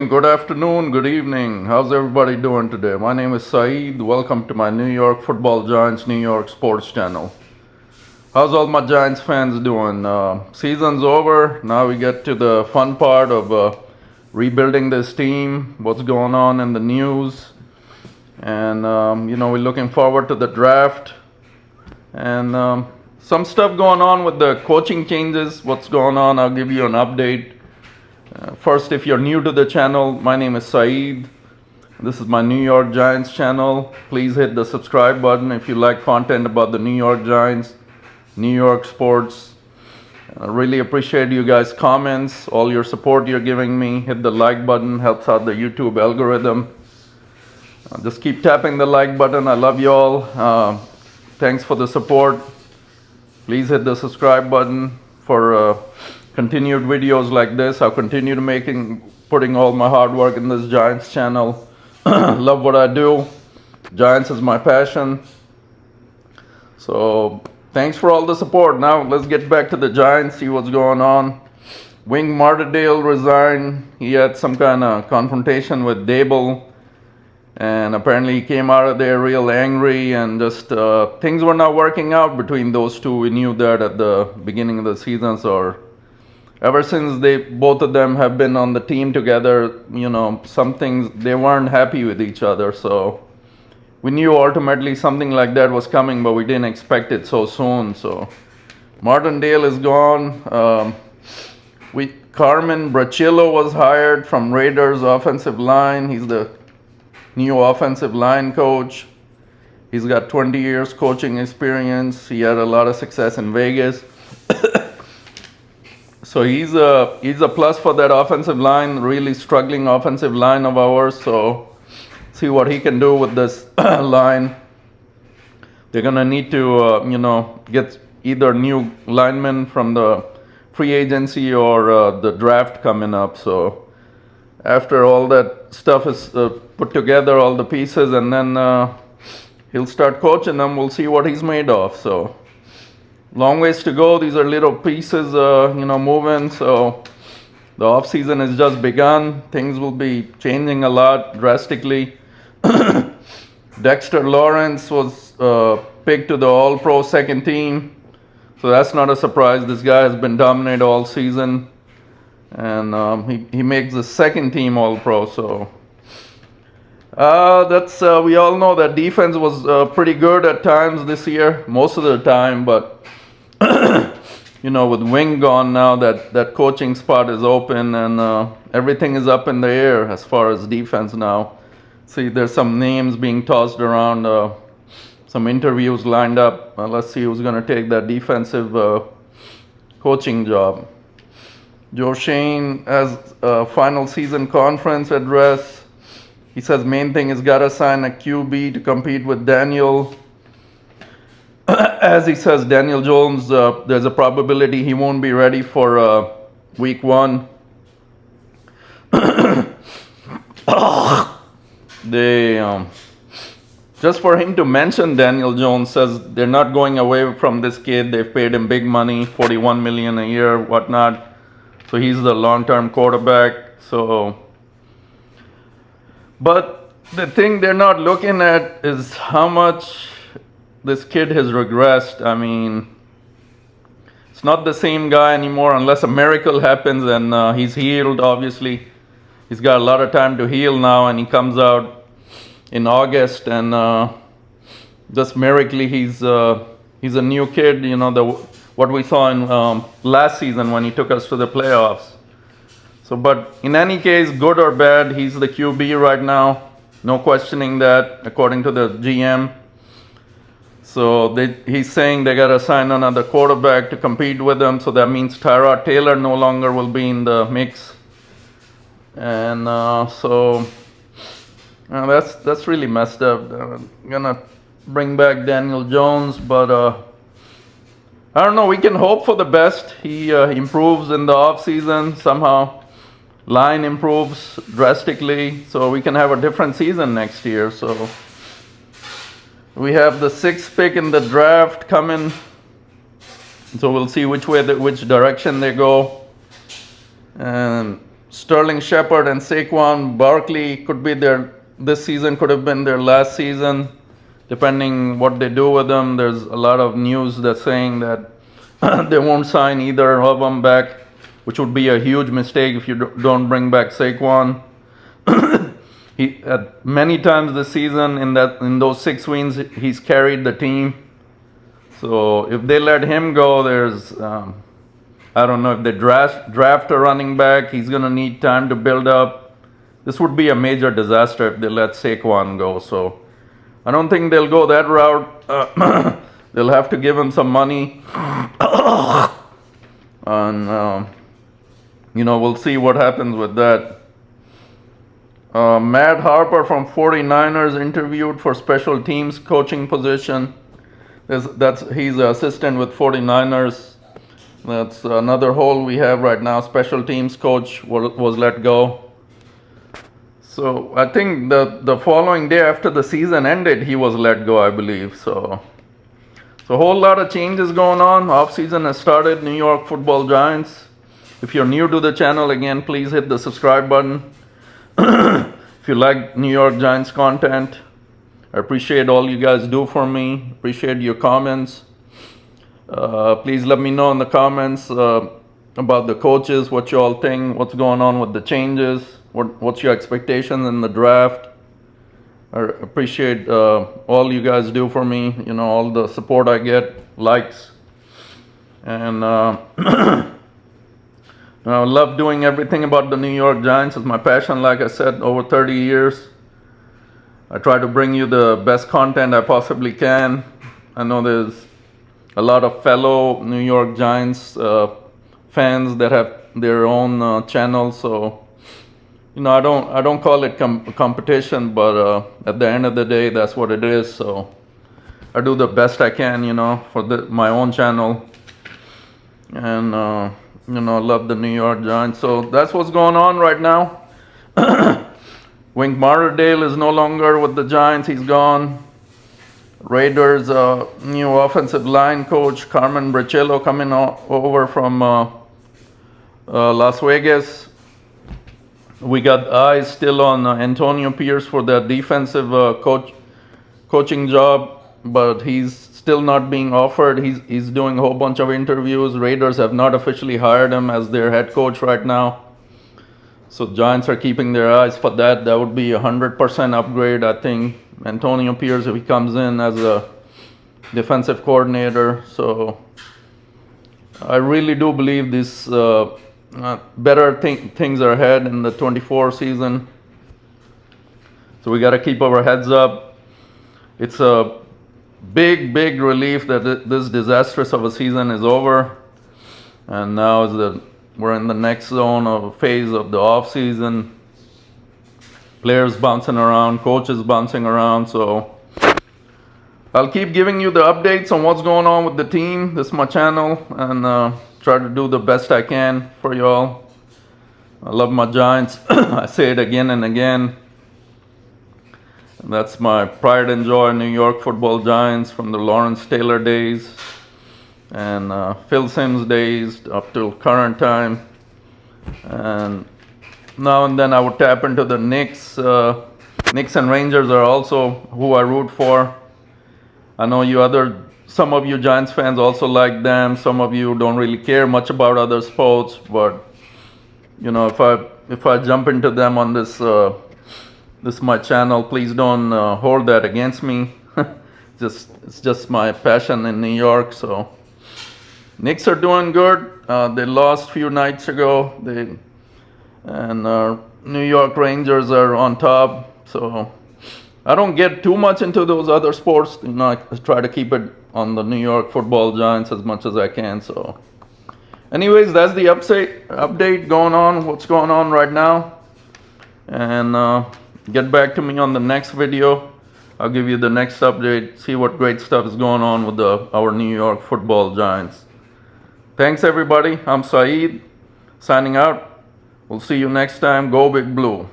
Good afternoon, good evening. How's everybody doing today? My name is Saeed. Welcome to my New York Football Giants New York Sports Channel. How's all my Giants fans doing? Season's over. Now we get to the fun part of rebuilding this team, what's going on in the news. And, we're looking forward to the draft. And some stuff going on with the coaching changes. What's going on? I'll give you an update. First, if you're new to the channel, my name is Saeed. This is my New York Giants channel. Please hit the subscribe button if you like content about the New York Giants, New York sports. I really appreciate you guys' comments, all your support you're giving me. Hit the like button, helps out the YouTube algorithm. Just keep tapping the like button. I love you all. Thanks for the support. Please hit the subscribe button for continued videos like this. I'll continue to putting all my hard work in this Giants channel. Love what I do. Giants is my passion. So thanks for all the support. Now let's get back to the Giants, see what's going on. Wing Martindale resigned. He had some kind of confrontation with Dable, and apparently he came out of there real angry, and just things were not working out between those two. We knew that at the beginning of the season, so ever since both of them have been on the team together, some things, they weren't happy with each other. So we knew ultimately something like that was coming, but we didn't expect it so soon. So Martindale is gone. Carmen Bracillo was hired from Raiders offensive line. He's the new offensive line coach. He's got 20 years coaching experience. He had a lot of success in Vegas. So he's a plus for that offensive line, really struggling offensive line of ours. So see what he can do with this line. They're gonna need to get either new linemen from the free agency or the draft coming up. So after all that stuff is put together, all the pieces, and then he'll start coaching them. We'll see what he's made of. So long ways to go. These are little pieces, moving. So the off season has just begun. Things will be changing a lot drastically. Dexter Lawrence was picked to the All-Pro second team, so that's not a surprise. This guy has been dominant all season, and he makes the second team All-Pro. So that's we all know that defense was pretty good at times this year, most of the time, but with Wing gone now, that coaching spot is open, and everything is up in the air as far as defense now. See, there's some names being tossed around, some interviews lined up. Let's see who's going to take that defensive coaching job. Joe Shane has a final season conference address. He says main thing is got to sign a QB to compete with Daniel. As he says, Daniel Jones, there's a probability he won't be ready for week 1. Just for him to mention Daniel Jones, says they're not going away from this kid. They've paid him big money, $41 million a year, whatnot. So he's the long-term quarterback. But the thing they're not looking at is how much this kid has regressed. I mean, it's not the same guy anymore unless a miracle happens and he's healed. Obviously, he's got a lot of time to heal now, and he comes out in August, and just miraculously he's a new kid. What we saw in last season when he took us to the playoffs. So, but in any case, good or bad, he's the QB right now. No questioning that, according to the GM. So he's saying they got to sign another quarterback to compete with him. So that means Tyrod Taylor no longer will be in the mix. And that's really messed up. I'm gonna bring back Daniel Jones, but I don't know. We can hope for the best. He improves in the off season somehow. Line improves drastically, so we can have a different season next year. So we have the 6th pick in the draft coming, so we'll see which direction they go. And Sterling Shepard and Saquon Barkley could be this season could have been their last season, depending what they do with them. There's a lot of news that's saying that they won't sign either of them back, which would be a huge mistake if you don't bring back Saquon. He many times this season in those 6 wins he's carried the team. So if they let him go, there's I don't know if they draft a running back. He's gonna need time to build up. This would be a major disaster if they let Saquon go. So I don't think they'll go that route. They'll have to give him some money, and we'll see what happens with that. Matt Harper from 49ers interviewed for special teams coaching position. He's an assistant with 49ers. That's another hole we have right now. Special teams coach was let go. So I think the following day after the season ended, he was let go, I believe. So a whole lot of changes going on. Off season has started. New York Football Giants. If you're new to the channel, again, please hit the subscribe button. If you like New York Giants content, I appreciate all you guys do for me. Appreciate your comments. Please let me know in the comments about the coaches, what you all think, what's going on with the changes, what's your expectations in the draft. I appreciate all you guys do for me, all the support I get, likes, and I love doing everything about the New York Giants. It's my passion, like I said, over 30 years. I try to bring you the best content I possibly can. I know there's a lot of fellow New York Giants fans that have their own channels, so I don't call it competition, but at the end of the day, that's what it is. So I do the best I can, for my own channel, and I love the New York Giants. So that's what's going on right now. Wink Martindale is no longer with the Giants. He's gone. Raiders new offensive line coach Carmen Brichello coming over from Las Vegas. We got eyes still on Antonio Pierce for that defensive coaching job, but he's still not being offered. He's doing a whole bunch of interviews. Raiders have not officially hired him as their head coach right now. So Giants are keeping their eyes for that. That would be 100% upgrade, I think. Antonio Pierce, if he comes in as a defensive coordinator. So I really do believe this better things are ahead in the 24 season. So we got to keep our heads up. It's a big relief that this disastrous of a season is over. And now we're in the next phase of the off season. Players bouncing around, coaches bouncing around. So I'll keep giving you the updates on what's going on with the team. This is my channel, and try to do the best I can for y'all. I love my Giants. I say it again and again. That's my pride and joy, New York Football Giants, from the Lawrence Taylor days and Phil Simms days up till current time. And now and then I would tap into the Knicks. Knicks and Rangers are also who I root for. I know some of you Giants fans also like them. Some of you don't really care much about other sports, but if I jump into them on this my channel, please don't hold that against me. It's just my passion in New York. So Knicks are doing good. They lost a few nights ago. New York Rangers are on top. So I don't get too much into those other sports. I try to keep it on the New York Football Giants as much as I can. So anyways, that's the update going on, what's going on right now. And get back to me on the next video. I'll give you the next update, see what great stuff is going on with our New York Football Giants. Thanks everybody. I'm Saeed, signing out. We'll see you next time. Go Big Blue.